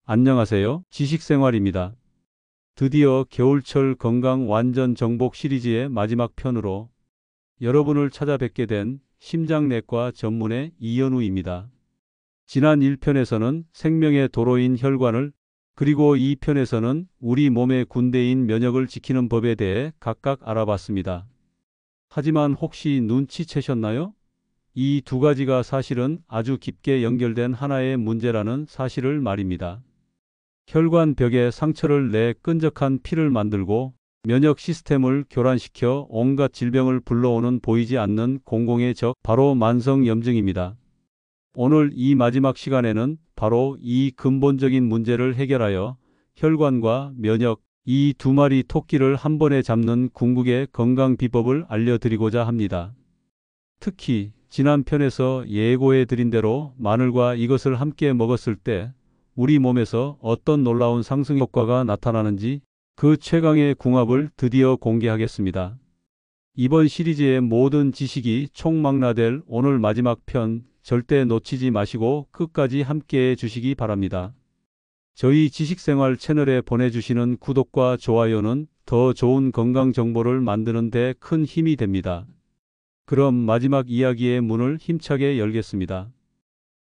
안녕하세요. 지식생활입니다. 드디어 겨울철 건강 완전 정복 시리즈의 마지막 편으로 여러분을 찾아뵙게 된 심장내과 전문의 이현우입니다. 지난 1편에서는 생명의 도로인 혈관을, 그리고 2편에서는 우리 몸의 군대인 면역을 지키는 법에 대해 각각 알아봤습니다. 하지만 혹시 눈치채셨나요? 이 두 가지가 사실은 아주 깊게 연결된 하나의 문제라는 사실을 말입니다. 혈관벽에 상처를 내 끈적한 피를 만들고 면역 시스템을 교란시켜 온갖 질병을 불러오는 보이지 않는 공공의 적, 바로 만성염증입니다. 오늘 이 마지막 시간에는 바로 이 근본적인 문제를 해결하여 혈관과 면역, 이 두 마리 토끼를 한 번에 잡는 궁극의 건강 비법을 알려드리고자 합니다. 특히 지난 편에서 예고해 드린 대로 마늘과 이것을 함께 먹었을 때 우리 몸에서 어떤 놀라운 상승 효과가 나타나는지, 그 최강의 궁합을 드디어 공개하겠습니다. 이번 시리즈의 모든 지식이 총망라될 오늘 마지막 편, 절대 놓치지 마시고 끝까지 함께해 주시기 바랍니다. 저희 지식생활 채널에 보내주시는 구독과 좋아요는 더 좋은 건강 정보를 만드는 데 큰 힘이 됩니다. 그럼 마지막 이야기의 문을 힘차게 열겠습니다.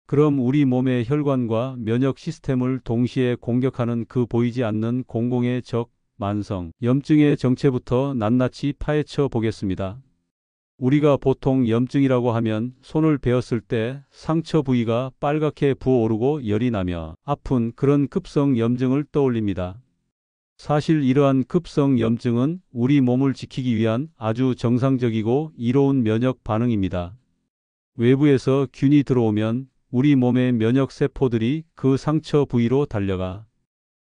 그럼 우리 몸의 혈관과 면역 시스템을 동시에 공격하는 그 보이지 않는 공공의 적, 만성 염증의 정체부터 낱낱이 파헤쳐 보겠습니다. 우리가 보통 염증이라고 하면 손을 베었을 때 상처 부위가 빨갛게 부어오르고 열이 나며 아픈 그런 급성 염증을 떠올립니다. 사실 이러한 급성 염증은 우리 몸을 지키기 위한 아주 정상적이고 이로운 면역 반응입니다. 외부에서 균이 들어오면 우리 몸의 면역 세포들이 그 상처 부위로 달려가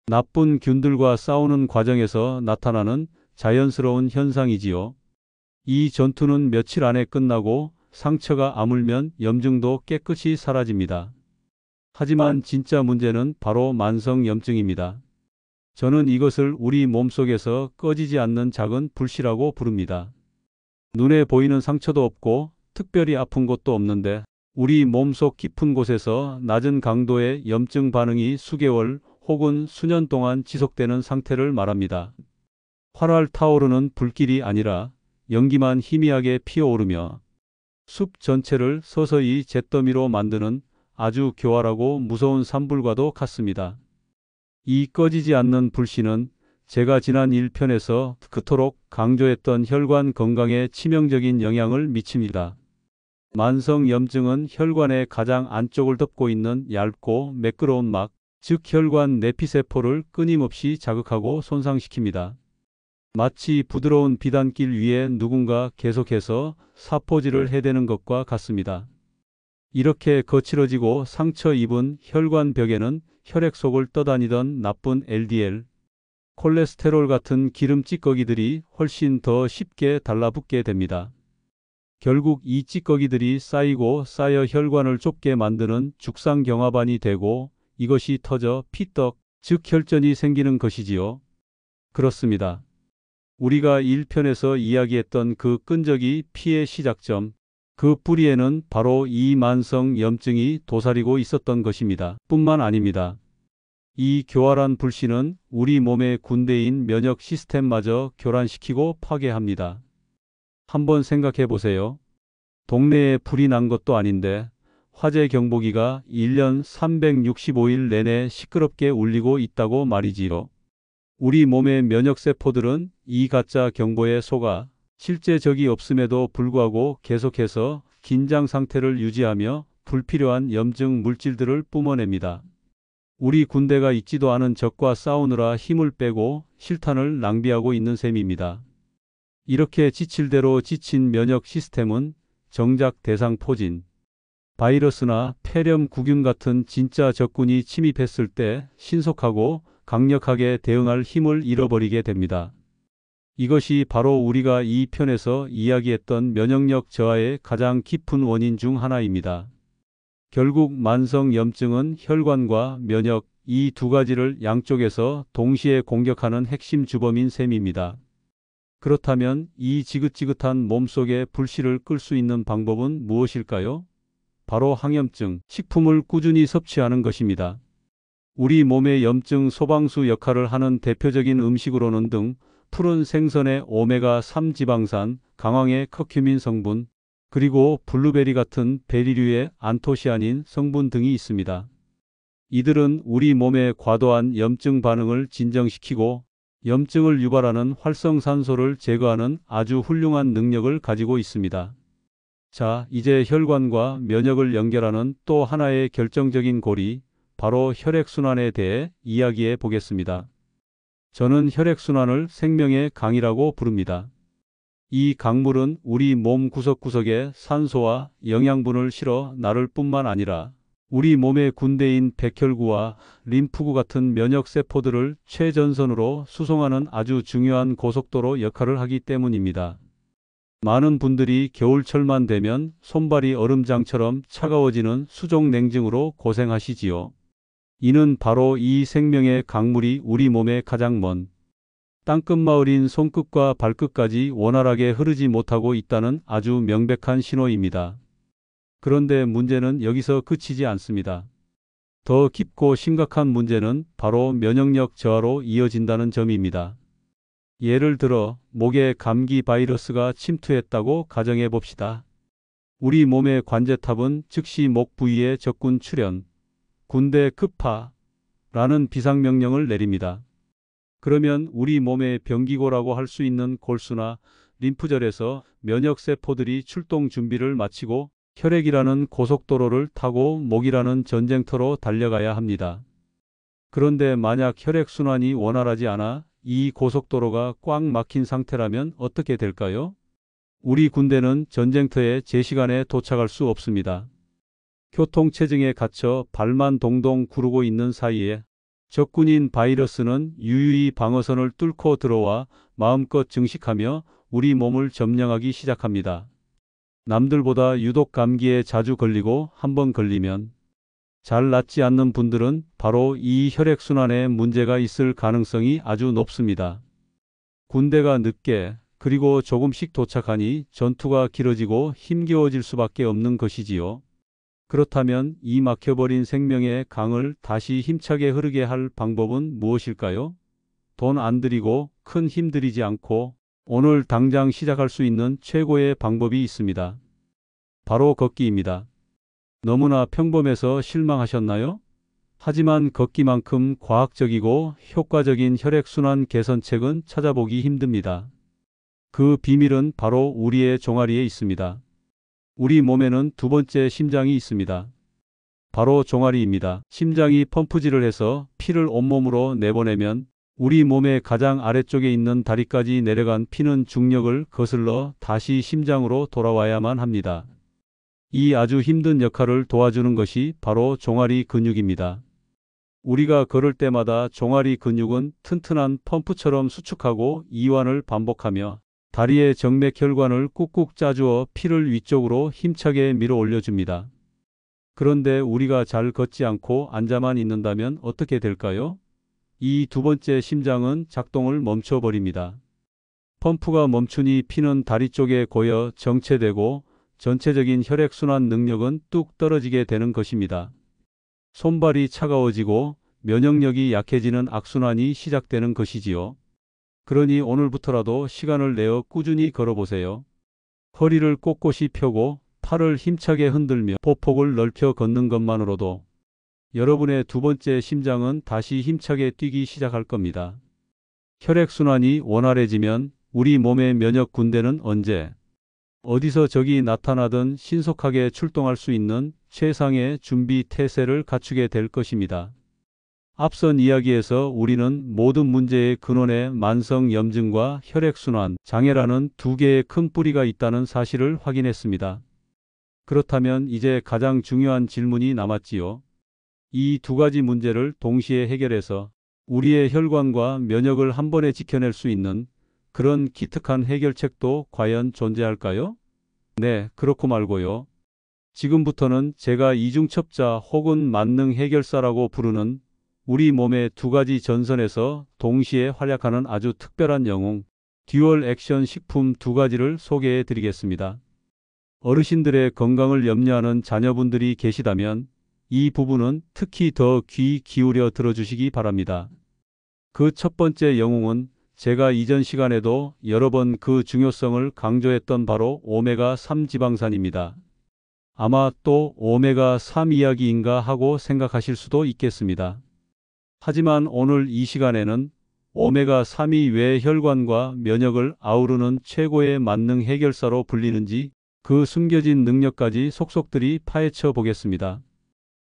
나쁜 균들과 싸우는 과정에서 나타나는 자연스러운 현상이지요. 이 전투는 며칠 안에 끝나고 상처가 아물면 염증도 깨끗이 사라집니다. 하지만 진짜 문제는 바로 만성염증입니다. 저는 이것을 우리 몸속에서 꺼지지 않는 작은 불씨라고 부릅니다. 눈에 보이는 상처도 없고 특별히 아픈 곳도 없는데 우리 몸속 깊은 곳에서 낮은 강도의 염증 반응이 수개월 혹은 수년 동안 지속되는 상태를 말합니다. 활활 타오르는 불길이 아니라 연기만 희미하게 피어오르며 숲 전체를 서서히 잿더미로 만드는 아주 교활하고 무서운 산불과도 같습니다. 이 꺼지지 않는 불씨는 제가 지난 1편에서 그토록 강조했던 혈관 건강에 치명적인 영향을 미칩니다. 만성염증은 혈관의 가장 안쪽을 덮고 있는 얇고 매끄러운 막, 즉 혈관 내피세포를 끊임없이 자극하고 손상시킵니다. 마치 부드러운 비단길 위에 누군가 계속해서 사포질을 해대는 것과 같습니다. 이렇게 거칠어지고 상처 입은 혈관벽에는 혈액 속을 떠다니던 나쁜 LDL, 콜레스테롤 같은 기름 찌꺼기들이 훨씬 더 쉽게 달라붙게 됩니다. 결국 이 찌꺼기들이 쌓이고 쌓여 혈관을 좁게 만드는 죽상경화반이 되고 이것이 터져 피떡, 즉 혈전이 생기는 것이지요. 그렇습니다. 우리가 1편에서 이야기했던 그 끈적이 피의 시작점, 그 뿌리에는 바로 이 만성염증이 도사리고 있었던 것입니다. 뿐만 아닙니다. 이 교활한 불씨는 우리 몸의 군대인 면역 시스템마저 교란시키고 파괴합니다. 한번 생각해 보세요. 동네에 불이 난 것도 아닌데 화재 경보기가 1년 365일 내내 시끄럽게 울리고 있다고 말이지요. 우리 몸의 면역세포들은 이 가짜 경보에 속아 실제 적이 없음에도 불구하고 계속해서 긴장 상태를 유지하며 불필요한 염증 물질들을 뿜어냅니다. 우리 군대가 있지도 않은 적과 싸우느라 힘을 빼고 실탄을 낭비하고 있는 셈입니다. 이렇게 지칠 대로 지친 면역 시스템은 정작 대상포진, 바이러스나 폐렴구균 같은 진짜 적군이 침입했을 때 신속하고 강력하게 대응할 힘을 잃어버리게 됩니다. 이것이 바로 우리가 이 편에서 이야기했던 면역력 저하의 가장 깊은 원인 중 하나입니다. 결국 만성염증은 혈관과 면역, 이 두 가지를 양쪽에서 동시에 공격하는 핵심 주범인 셈입니다. 그렇다면 이 지긋지긋한 몸속의 불씨를 끌 수 있는 방법은 무엇일까요? 바로 항염증, 식품을 꾸준히 섭취하는 것입니다. 우리 몸의 염증 소방수 역할을 하는 대표적인 음식으로는 등 푸른 생선의 오메가3 지방산, 강황의 커큐민 성분, 그리고 블루베리 같은 베리류의 안토시아닌 성분 등이 있습니다. 이들은 우리 몸의 과도한 염증 반응을 진정시키고 염증을 유발하는 활성산소를 제거하는 아주 훌륭한 능력을 가지고 있습니다. 자, 이제 혈관과 면역을 연결하는 또 하나의 결정적인 고리, 바로 혈액순환에 대해 이야기해 보겠습니다. 저는 혈액순환을 생명의 강이라고 부릅니다. 이 강물은 우리 몸 구석구석에 산소와 영양분을 실어 나를 뿐만 아니라 우리 몸의 군대인 백혈구와 림프구 같은 면역세포들을 최전선으로 수송하는 아주 중요한 고속도로 역할을 하기 때문입니다. 많은 분들이 겨울철만 되면 손발이 얼음장처럼 차가워지는 수족냉증으로 고생하시지요. 이는 바로 이 생명의 강물이 우리 몸의 가장 먼 땅끝마을인 손끝과 발끝까지 원활하게 흐르지 못하고 있다는 아주 명백한 신호입니다. 그런데 문제는 여기서 그치지 않습니다. 더 깊고 심각한 문제는 바로 면역력 저하로 이어진다는 점입니다. 예를 들어 목에 감기 바이러스가 침투했다고 가정해 봅시다. 우리 몸의 관제탑은 즉시 목 부위에 적군 출현, 군대 급파라는 비상명령을 내립니다. 그러면 우리 몸의 병기고라고 할 수 있는 골수나 림프절에서 면역세포들이 출동 준비를 마치고 혈액이라는 고속도로를 타고 목이라는 전쟁터로 달려가야 합니다. 그런데 만약 혈액순환이 원활하지 않아 이 고속도로가 꽉 막힌 상태라면 어떻게 될까요? 우리 군대는 전쟁터에 제 시간에 도착할 수 없습니다. 교통체증에 갇혀 발만 동동 구르고 있는 사이에 적군인 바이러스는 유유히 방어선을 뚫고 들어와 마음껏 증식하며 우리 몸을 점령하기 시작합니다. 남들보다 유독 감기에 자주 걸리고 한번 걸리면 잘 낫지 않는 분들은 바로 이 혈액순환에 문제가 있을 가능성이 아주 높습니다. 군대가 늦게 그리고 조금씩 도착하니 전투가 길어지고 힘겨워질 수밖에 없는 것이지요. 그렇다면 이 막혀버린 생명의 강을 다시 힘차게 흐르게 할 방법은 무엇일까요? 돈 안 들이고 큰 힘 들이지 않고 오늘 당장 시작할 수 있는 최고의 방법이 있습니다. 바로 걷기입니다. 너무나 평범해서 실망하셨나요? 하지만 걷기만큼 과학적이고 효과적인 혈액순환 개선책은 찾아보기 힘듭니다. 그 비밀은 바로 우리의 종아리에 있습니다. 우리 몸에는 두 번째 심장이 있습니다. 바로 종아리입니다. 심장이 펌프질을 해서 피를 온몸으로 내보내면 우리 몸의 가장 아래쪽에 있는 다리까지 내려간 피는 중력을 거슬러 다시 심장으로 돌아와야만 합니다. 이 아주 힘든 역할을 도와주는 것이 바로 종아리 근육입니다. 우리가 걸을 때마다 종아리 근육은 튼튼한 펌프처럼 수축하고 이완을 반복하며 다리의 정맥혈관을 꾹꾹 짜주어 피를 위쪽으로 힘차게 밀어 올려줍니다. 그런데 우리가 잘 걷지 않고 앉아만 있는다면 어떻게 될까요? 이 두 번째 심장은 작동을 멈춰버립니다. 펌프가 멈추니 피는 다리 쪽에 고여 정체되고 전체적인 혈액순환 능력은 뚝 떨어지게 되는 것입니다. 손발이 차가워지고 면역력이 약해지는 악순환이 시작되는 것이지요. 그러니 오늘부터라도 시간을 내어 꾸준히 걸어보세요. 허리를 꼿꼿이 펴고 팔을 힘차게 흔들며 보폭을 넓혀 걷는 것만으로도 여러분의 두 번째 심장은 다시 힘차게 뛰기 시작할 겁니다. 혈액순환이 원활해지면 우리 몸의 면역 군대는 언제, 어디서 적이 나타나든 신속하게 출동할 수 있는 최상의 준비 태세를 갖추게 될 것입니다. 앞선 이야기에서 우리는 모든 문제의 근원에 만성 염증과 혈액순환 장애라는 두 개의 큰 뿌리가 있다는 사실을 확인했습니다. 그렇다면 이제 가장 중요한 질문이 남았지요. 이 두 가지 문제를 동시에 해결해서 우리의 혈관과 면역을 한 번에 지켜낼 수 있는 그런 기특한 해결책도 과연 존재할까요? 네, 그렇고 말고요. 지금부터는 제가 이중첩자 혹은 만능 해결사라고 부르는 우리 몸의 두 가지 전선에서 동시에 활약하는 아주 특별한 영웅, 듀얼 액션 식품 두 가지를 소개해 드리겠습니다. 어르신들의 건강을 염려하는 자녀분들이 계시다면 이 부분은 특히 더 귀 기울여 들어주시기 바랍니다. 그 첫 번째 영웅은 제가 이전 시간에도 여러 번 그 중요성을 강조했던 바로 오메가3 지방산입니다. 아마 또 오메가3 이야기인가 하고 생각하실 수도 있겠습니다. 하지만 오늘 이 시간에는 오메가3이 왜 혈관과 면역을 아우르는 최고의 만능 해결사로 불리는지 그 숨겨진 능력까지 속속들이 파헤쳐 보겠습니다.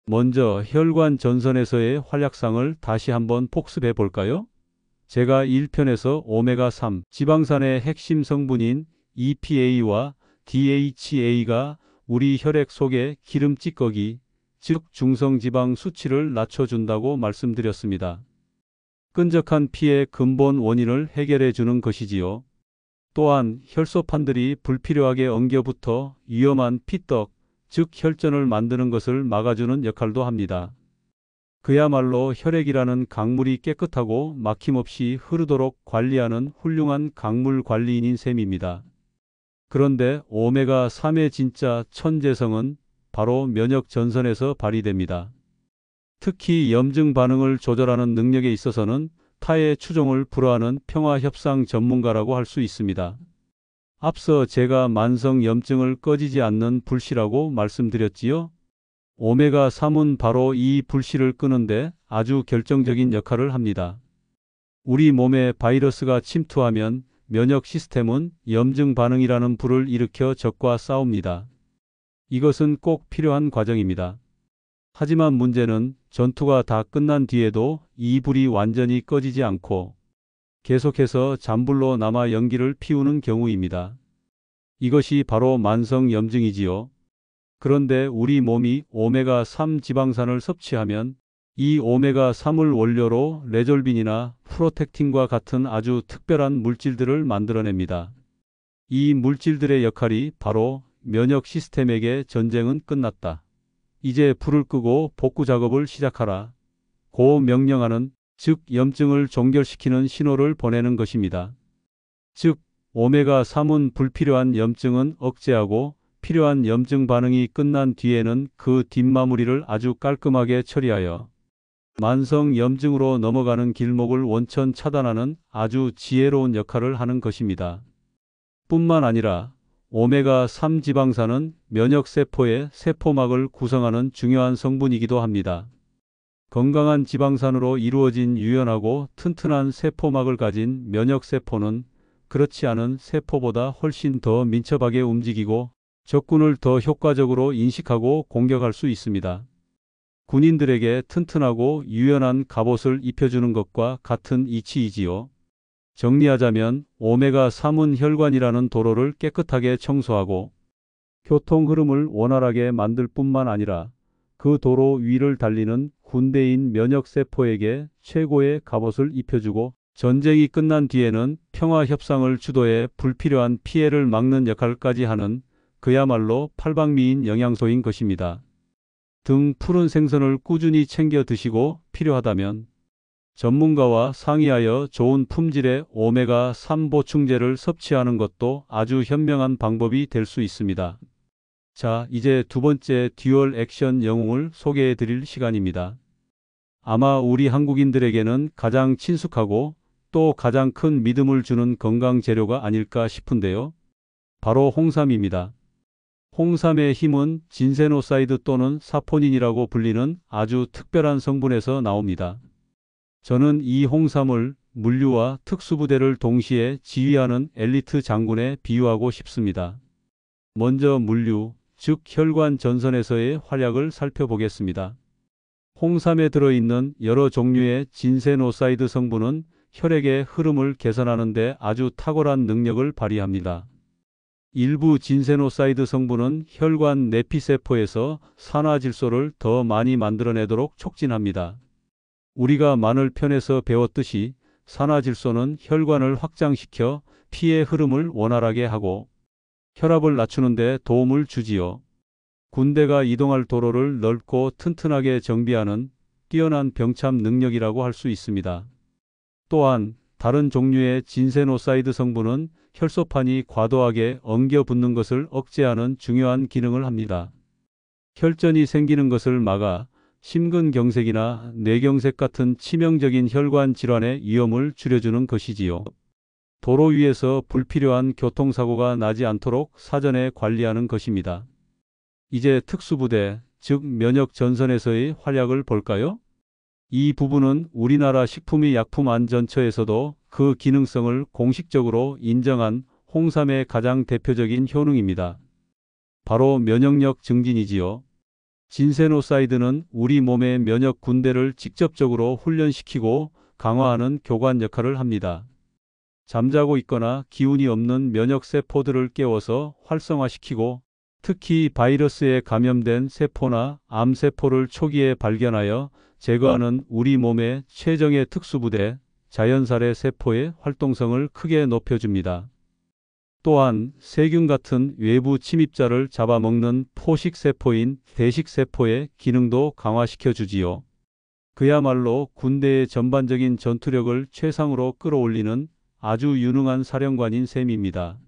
먼저 혈관 전선에서의 활약상을 다시 한번 복습해 볼까요? 제가 1편에서 오메가3 지방산의 핵심 성분인 EPA와 DHA가 우리 혈액 속의 기름 찌꺼기, 즉 중성지방 수치를 낮춰준다고 말씀드렸습니다. 끈적한 피의 근본 원인을 해결해 주는 것이지요. 또한 혈소판들이 불필요하게 엉겨붙어 위험한 피떡, 즉 혈전을 만드는 것을 막아주는 역할도 합니다. 그야말로 혈액이라는 강물이 깨끗하고 막힘없이 흐르도록 관리하는 훌륭한 강물 관리인인 셈입니다. 그런데 오메가3의 진짜 천재성은 바로 면역 전선에서 발휘됩니다. 특히 염증 반응을 조절하는 능력에 있어서는 타의 추종을 불허하는 평화협상 전문가라고 할 수 있습니다. 앞서 제가 만성 염증을 꺼지지 않는 불씨라고 말씀드렸지요. 오메가3은 바로 이 불씨를 끄는데 아주 결정적인 역할을 합니다. 우리 몸에 바이러스가 침투하면 면역 시스템은 염증 반응이라는 불을 일으켜 적과 싸웁니다. 이것은 꼭 필요한 과정입니다. 하지만 문제는 전투가 다 끝난 뒤에도 이 불이 완전히 꺼지지 않고 계속해서 잔불로 남아 연기를 피우는 경우입니다. 이것이 바로 만성 염증이지요. 그런데 우리 몸이 오메가3 지방산을 섭취하면 이 오메가3을 원료로 레졸빈이나 프로텍틴과 같은 아주 특별한 물질들을 만들어냅니다. 이 물질들의 역할이 바로 면역 시스템에게 전쟁은 끝났다, 이제 불을 끄고 복구 작업을 시작하라 고 명령하는, 즉 염증을 종결시키는 신호를 보내는 것입니다. 즉 오메가3은 불필요한 염증은 억제하고 필요한 염증 반응이 끝난 뒤에는 그 뒷마무리를 아주 깔끔하게 처리하여 만성 염증으로 넘어가는 길목을 원천 차단하는 아주 지혜로운 역할을 하는 것입니다. 뿐만 아니라 오메가3 지방산은 면역세포의 세포막을 구성하는 중요한 성분이기도 합니다. 건강한 지방산으로 이루어진 유연하고 튼튼한 세포막을 가진 면역세포는 그렇지 않은 세포보다 훨씬 더 민첩하게 움직이고 적군을 더 효과적으로 인식하고 공격할 수 있습니다. 군인들에게 튼튼하고 유연한 갑옷을 입혀주는 것과 같은 이치이지요. 정리하자면 오메가3은 혈관이라는 도로를 깨끗하게 청소하고 교통 흐름을 원활하게 만들 뿐만 아니라 그 도로 위를 달리는 군대인 면역세포에게 최고의 갑옷을 입혀주고 전쟁이 끝난 뒤에는 평화협상을 주도해 불필요한 피해를 막는 역할까지 하는 그야말로 팔방미인 영양소인 것입니다. 등 푸른 생선을 꾸준히 챙겨 드시고 필요하다면 전문가와 상의하여 좋은 품질의 오메가3 보충제를 섭취하는 것도 아주 현명한 방법이 될 수 있습니다. 자, 이제 두 번째 듀얼 액션 영웅을 소개해 드릴 시간입니다. 아마 우리 한국인들에게는 가장 친숙하고 또 가장 큰 믿음을 주는 건강 재료가 아닐까 싶은데요. 바로 홍삼입니다. 홍삼의 힘은 진세노사이드 또는 사포닌이라고 불리는 아주 특별한 성분에서 나옵니다. 저는 이 홍삼을 물류와 특수부대를 동시에 지휘하는 엘리트 장군에 비유하고 싶습니다. 먼저 물류, 즉 혈관 전선에서의 활약을 살펴보겠습니다. 홍삼에 들어있는 여러 종류의 진세노사이드 성분은 혈액의 흐름을 개선하는 데 아주 탁월한 능력을 발휘합니다. 일부 진세노사이드 성분은 혈관 내피세포에서 산화질소를 더 많이 만들어내도록 촉진합니다. 우리가 마늘 편에서 배웠듯이 산화질소는 혈관을 확장시켜 피의 흐름을 원활하게 하고 혈압을 낮추는 데 도움을 주지요. 군대가 이동할 도로를 넓고 튼튼하게 정비하는 뛰어난 병참 능력이라고 할 수 있습니다. 또한 다른 종류의 진세노사이드 성분은 혈소판이 과도하게 엉겨 붙는 것을 억제하는 중요한 기능을 합니다. 혈전이 생기는 것을 막아 심근경색이나 뇌경색 같은 치명적인 혈관 질환의 위험을 줄여주는 것이지요. 도로 위에서 불필요한 교통사고가 나지 않도록 사전에 관리하는 것입니다. 이제 특수부대, 즉 면역 전선에서의 활약을 볼까요? 이 부분은 우리나라 식품의약품안전처에서도 그 기능성을 공식적으로 인정한 홍삼의 가장 대표적인 효능입니다. 바로 면역력 증진이지요. 진세노사이드는 우리 몸의 면역 군대를 직접적으로 훈련시키고 강화하는 교관 역할을 합니다. 잠자고 있거나 기운이 없는 면역세포들을 깨워서 활성화시키고 특히 바이러스에 감염된 세포나 암세포를 초기에 발견하여 제거하는 우리 몸의 최정예 특수부대, 자연살해 세포의 활동성을 크게 높여줍니다. 또한 세균 같은 외부 침입자를 잡아먹는 포식세포인 대식세포의 기능도 강화시켜주지요. 그야말로 군대의 전반적인 전투력을 최상으로 끌어올리는 아주 유능한 사령관인 셈입니다.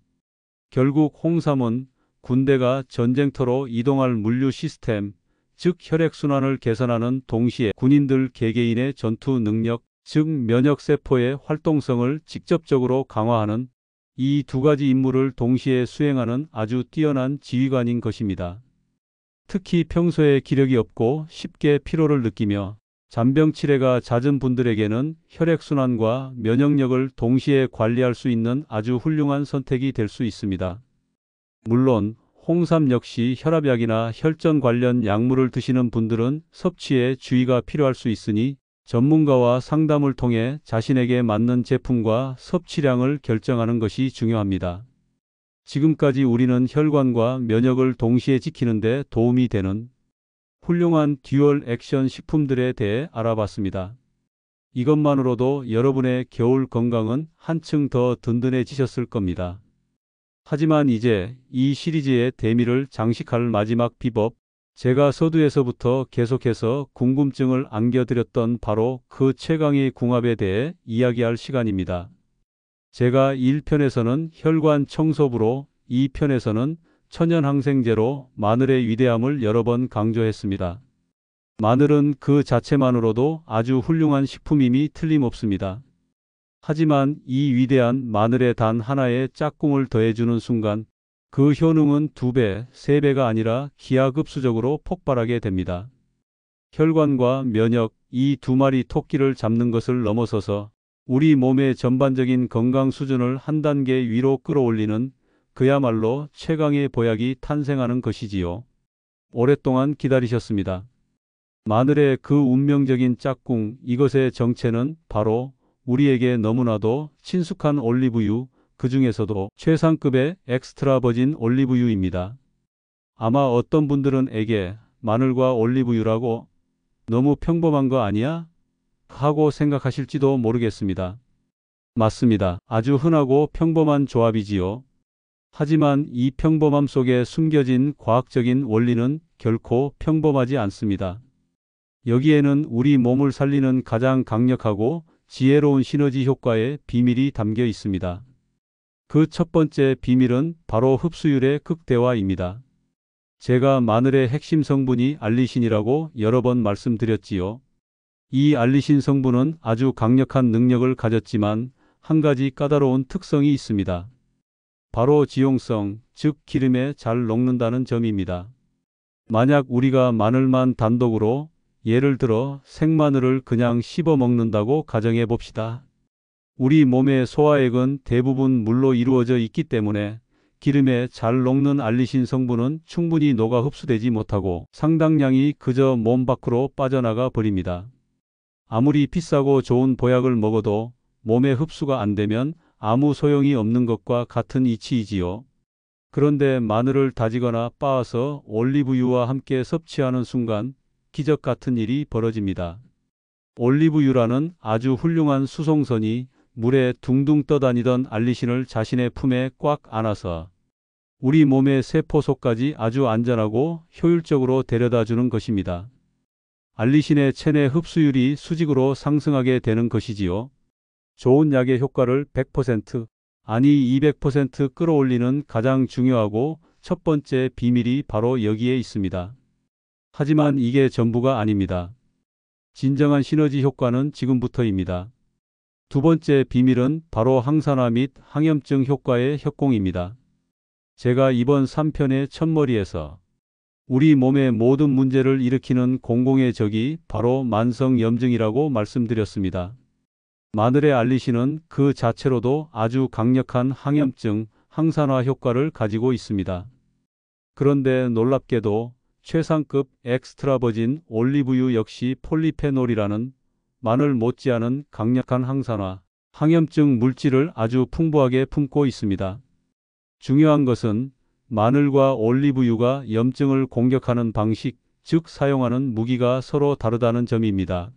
결국 홍삼은 군대가 전쟁터로 이동할 물류 시스템, 즉 혈액순환을 개선하는 동시에 군인들 개개인의 전투 능력, 즉 면역세포의 활동성을 직접적으로 강화하는 이 두 가지 임무를 동시에 수행하는 아주 뛰어난 지휘관인 것입니다. 특히 평소에 기력이 없고 쉽게 피로를 느끼며 잔병치레가 잦은 분들에게는 혈액순환과 면역력을 동시에 관리할 수 있는 아주 훌륭한 선택이 될 수 있습니다. 물론 홍삼 역시 혈압약이나 혈전 관련 약물을 드시는 분들은 섭취에 주의가 필요할 수 있으니 전문가와 상담을 통해 자신에게 맞는 제품과 섭취량을 결정하는 것이 중요합니다. 지금까지 우리는 혈관과 면역을 동시에 지키는 데 도움이 되는 훌륭한 듀얼 액션 식품들에 대해 알아봤습니다. 이것만으로도 여러분의 겨울 건강은 한층 더 든든해지셨을 겁니다. 하지만 이제 이 시리즈의 대미를 장식할 마지막 비법, 제가 서두에서부터 계속해서 궁금증을 안겨드렸던 바로 그 최강의 궁합에 대해 이야기할 시간입니다. 제가 1편에서는 혈관 청소부로, 2편에서는 천연항생제로 마늘의 위대함을 여러 번 강조했습니다. 마늘은 그 자체만으로도 아주 훌륭한 식품임이 틀림없습니다. 하지만 이 위대한 마늘에 단 하나의 짝꿍을 더해주는 순간 그 효능은 2배, 3배가 아니라 기하급수적으로 폭발하게 됩니다. 혈관과 면역, 이 두 마리 토끼를 잡는 것을 넘어서서 우리 몸의 전반적인 건강 수준을 한 단계 위로 끌어올리는 그야말로 최강의 보약이 탄생하는 것이지요. 오랫동안 기다리셨습니다. 마늘의 그 운명적인 짝꿍, 이것의 정체는 바로 우리에게 너무나도 친숙한 올리브유, 그 중에서도 최상급의 엑스트라 버진 올리브유입니다. 아마 어떤 분들은 에게 마늘과 올리브유라고 너무 평범한 거 아니야? 하고 생각하실지도 모르겠습니다. 맞습니다. 아주 흔하고 평범한 조합이지요. 하지만 이 평범함 속에 숨겨진 과학적인 원리는 결코 평범하지 않습니다. 여기에는 우리 몸을 살리는 가장 강력하고 지혜로운 시너지 효과의 비밀이 담겨 있습니다. 그 첫 번째 비밀은 바로 흡수율의 극대화입니다. 제가 마늘의 핵심 성분이 알리신이라고 여러 번 말씀드렸지요. 이 알리신 성분은 아주 강력한 능력을 가졌지만 한 가지 까다로운 특성이 있습니다. 바로 지용성, 즉 기름에 잘 녹는다는 점입니다. 만약 우리가 마늘만 단독으로, 예를 들어 생마늘을 그냥 씹어 먹는다고 가정해 봅시다. 우리 몸의 소화액은 대부분 물로 이루어져 있기 때문에 기름에 잘 녹는 알리신 성분은 충분히 녹아 흡수되지 못하고 상당량이 그저 몸 밖으로 빠져나가 버립니다. 아무리 비싸고 좋은 보약을 먹어도 몸에 흡수가 안 되면 아무 소용이 없는 것과 같은 이치이지요. 그런데 마늘을 다지거나 빻아서 올리브유와 함께 섭취하는 순간 기적 같은 일이 벌어집니다. 올리브유라는 아주 훌륭한 수송선이 물에 둥둥 떠다니던 알리신을 자신의 품에 꽉 안아서 우리 몸의 세포 속까지 아주 안전하고 효율적으로 데려다 주는 것입니다. 알리신의 체내 흡수율이 수직으로 상승하게 되는 것이지요. 좋은 약의 효과를 100%, 아니 200% 끌어올리는 가장 중요하고 첫 번째 비밀이 바로 여기에 있습니다. 하지만 이게 전부가 아닙니다. 진정한 시너지 효과는 지금부터입니다. 두 번째 비밀은 바로 항산화 및 항염증 효과의 협공입니다. 제가 이번 3편의 첫머리에서 우리 몸의 모든 문제를 일으키는 공공의 적이 바로 만성염증이라고 말씀드렸습니다. 마늘의 알리신은 그 자체로도 아주 강력한 항염증, 항산화 효과를 가지고 있습니다. 그런데 놀랍게도 최상급 엑스트라버진 올리브유 역시 폴리페놀이라는 마늘 못지않은 강력한 항산화, 항염증 물질을 아주 풍부하게 품고 있습니다. 중요한 것은 마늘과 올리브유가 염증을 공격하는 방식, 즉 사용하는 무기가 서로 다르다는 점입니다.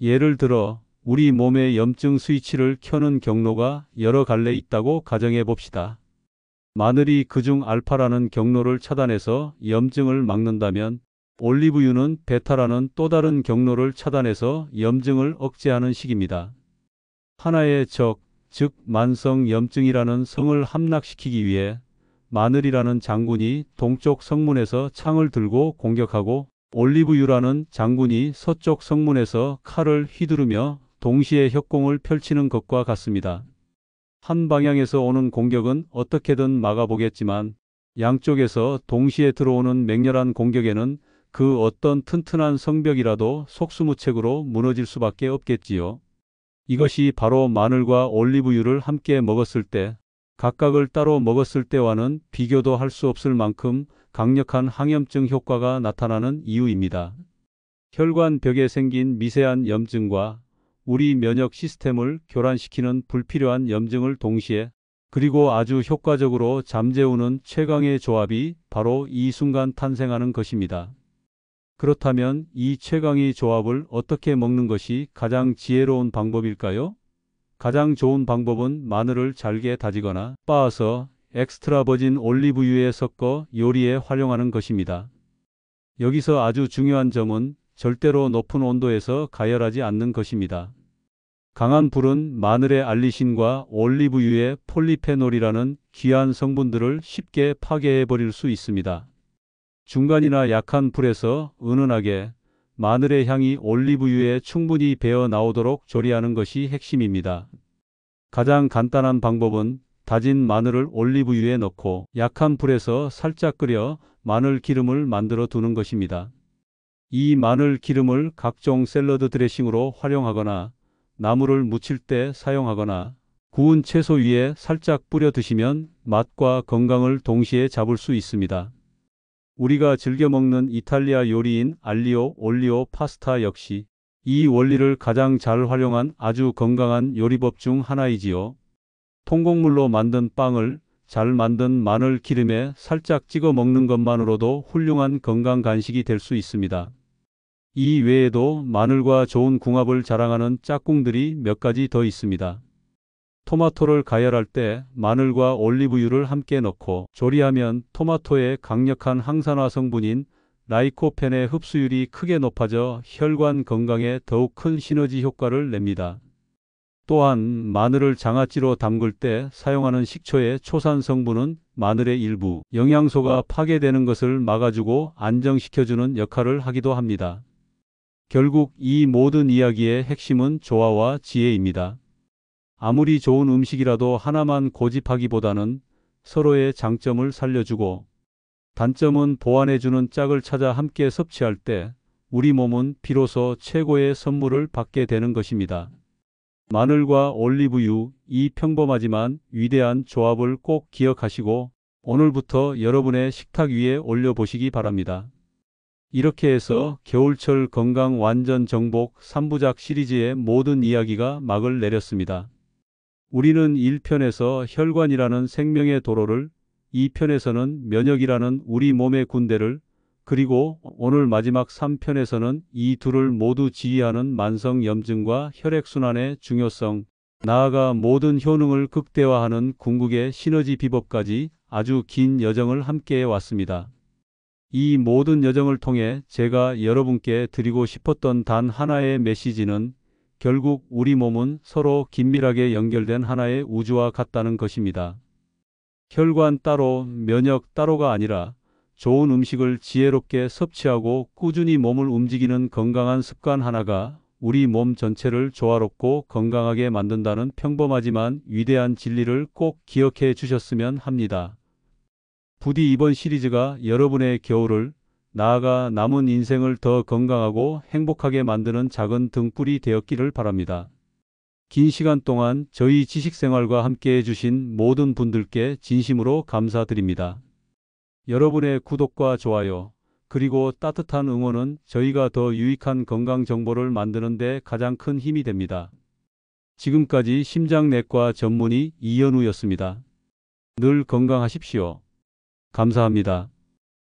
예를 들어 우리 몸의 염증 스위치를 켜는 경로가 여러 갈래 있다고 가정해 봅시다. 마늘이 그중 알파라는 경로를 차단해서 염증을 막는다면 올리브유는 베타라는 또 다른 경로를 차단해서 염증을 억제하는 식입니다. 하나의 적, 즉 만성염증이라는 성을 함락시키기 위해 마늘이라는 장군이 동쪽 성문에서 창을 들고 공격하고 올리브유라는 장군이 서쪽 성문에서 칼을 휘두르며 동시에 협공을 펼치는 것과 같습니다. 한 방향에서 오는 공격은 어떻게든 막아보겠지만 양쪽에서 동시에 들어오는 맹렬한 공격에는 그 어떤 튼튼한 성벽이라도 속수무책으로 무너질 수밖에 없겠지요. 이것이 바로 마늘과 올리브유를 함께 먹었을 때, 각각을 따로 먹었을 때와는 비교도 할 수 없을 만큼 강력한 항염증 효과가 나타나는 이유입니다. 혈관벽에 생긴 미세한 염증과 우리 면역 시스템을 교란시키는 불필요한 염증을 동시에 그리고 아주 효과적으로 잠재우는 최강의 조합이 바로 이 순간 탄생하는 것입니다. 그렇다면 이 최강의 조합을 어떻게 먹는 것이 가장 지혜로운 방법일까요? 가장 좋은 방법은 마늘을 잘게 다지거나 빻아서 엑스트라 버진 올리브유에 섞어 요리에 활용하는 것입니다. 여기서 아주 중요한 점은 절대로 높은 온도에서 가열하지 않는 것입니다. 강한 불은 마늘의 알리신과 올리브유의 폴리페놀이라는 귀한 성분들을 쉽게 파괴해버릴 수 있습니다. 중간이나 약한 불에서 은은하게 마늘의 향이 올리브유에 충분히 배어 나오도록 조리하는 것이 핵심입니다. 가장 간단한 방법은 다진 마늘을 올리브유에 넣고 약한 불에서 살짝 끓여 마늘 기름을 만들어 두는 것입니다. 이 마늘 기름을 각종 샐러드 드레싱으로 활용하거나 나물을 무칠 때 사용하거나 구운 채소 위에 살짝 뿌려 드시면 맛과 건강을 동시에 잡을 수 있습니다. 우리가 즐겨 먹는 이탈리아 요리인 알리오 올리오 파스타 역시 이 원리를 가장 잘 활용한 아주 건강한 요리법 중 하나이지요. 통곡물로 만든 빵을 잘 만든 마늘 기름에 살짝 찍어 먹는 것만으로도 훌륭한 건강 간식이 될 수 있습니다. 이 외에도 마늘과 좋은 궁합을 자랑하는 짝꿍들이 몇 가지 더 있습니다. 토마토를 가열할 때 마늘과 올리브유를 함께 넣고 조리하면 토마토의 강력한 항산화 성분인 라이코펜의 흡수율이 크게 높아져 혈관 건강에 더욱 큰 시너지 효과를 냅니다. 또한 마늘을 장아찌로 담글 때 사용하는 식초의 초산 성분은 마늘의 일부 영양소가 파괴되는 것을 막아주고 안정시켜주는 역할을 하기도 합니다. 결국 이 모든 이야기의 핵심은 조화와 지혜입니다. 아무리 좋은 음식이라도 하나만 고집하기보다는 서로의 장점을 살려주고 단점은 보완해주는 짝을 찾아 함께 섭취할 때 우리 몸은 비로소 최고의 선물을 받게 되는 것입니다. 마늘과 올리브유, 이 평범하지만 위대한 조합을 꼭 기억하시고 오늘부터 여러분의 식탁 위에 올려보시기 바랍니다. 이렇게 해서 겨울철 건강 완전 정복 3부작 시리즈의 모든 이야기가 막을 내렸습니다. 우리는 1편에서 혈관이라는 생명의 도로를, 2편에서는 면역이라는 우리 몸의 군대를, 그리고 오늘 마지막 3편에서는 이 둘을 모두 지휘하는 만성염증과 혈액순환의 중요성, 나아가 모든 효능을 극대화하는 궁극의 시너지 비법까지 아주 긴 여정을 함께해 왔습니다. 이 모든 여정을 통해 제가 여러분께 드리고 싶었던 단 하나의 메시지는 결국 우리 몸은 서로 긴밀하게 연결된 하나의 우주와 같다는 것입니다. 혈관 따로, 면역 따로가 아니라 좋은 음식을 지혜롭게 섭취하고 꾸준히 몸을 움직이는 건강한 습관 하나가 우리 몸 전체를 조화롭고 건강하게 만든다는 평범하지만 위대한 진리를 꼭 기억해 주셨으면 합니다. 부디 이번 시리즈가 여러분의 겨울을, 나아가 남은 인생을 더 건강하고 행복하게 만드는 작은 등불이 되었기를 바랍니다. 긴 시간 동안 저희 지식생활과 함께 해주신 모든 분들께 진심으로 감사드립니다. 여러분의 구독과 좋아요, 그리고 따뜻한 응원은 저희가 더 유익한 건강 정보를 만드는 데 가장 큰 힘이 됩니다. 지금까지 심장내과 전문의 이현우였습니다. 늘 건강하십시오. 감사합니다.